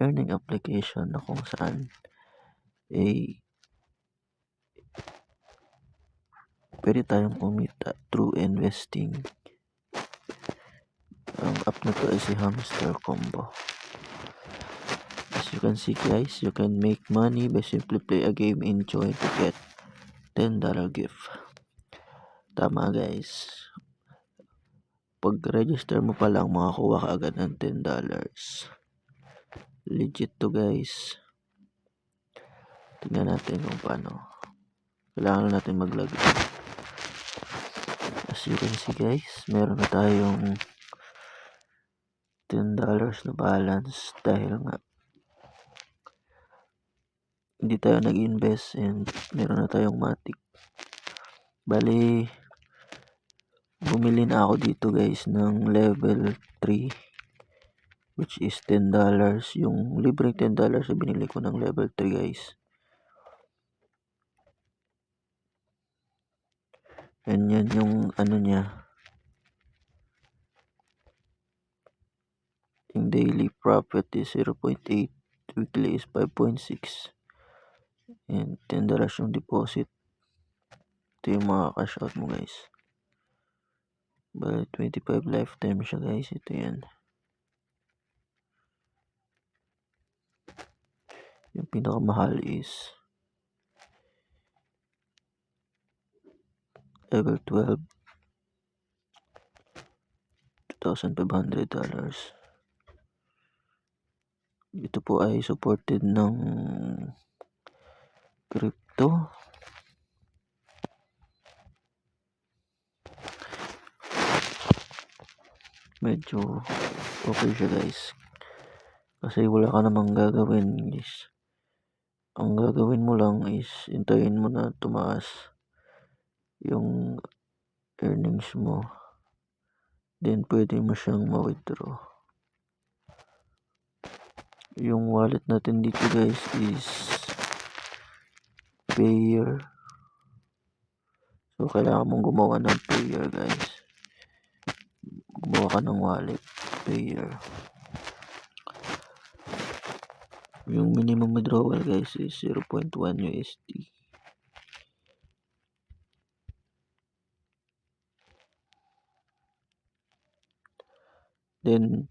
earning application na kung saan pwede tayong kumita through investing. Ang app na to ay si Hamster Combo. As you can see guys, you can make money by simply play a game and join to get $10 gift. Tama guys. Pag register mo pa lang, makakuha ka agad ng $10. Legit to guys. Tingnan natin kung paano. Kailangan natin mag-log in. As you can see guys, meron na tayong $10 na balance dahil nga hindi tayo nag-invest and meron na tayong matic. Bali, bumili na ako dito guys ng level 3 which is $10. Yung libreng $10 na binili ko ng level 3 guys. And yan yung ano niya. Yung daily profit is 0.8, weekly is 5.6, and $10 yung deposit. Ito yung mga cash out mo guys. Bali 25 lifetime siya guys. Ito yan. Yung pinakamahal is level 12, $2,500. Ito po ay supported ng crypto. Medyo okay siya guys. Kasi wala ka namang gagawin guys. Ang gagawin mo lang is hintayin mo na tumaas yung earnings mo. Then pwede mo siyang ma-withdraw. Yung wallet natin dito guys is Payeer. So kailangan mong gumawa ng Payeer guys. Gumawa ka ng wallet Payeer. Yung minimum withdrawal guys is 0.1 USD. Then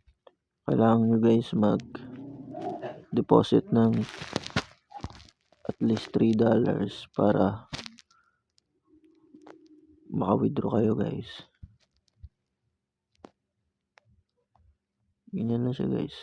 kailangan nyo guys mag-deposit ng at least $3 para maka-withdraw kayo guys. Ganyan lang siya guys.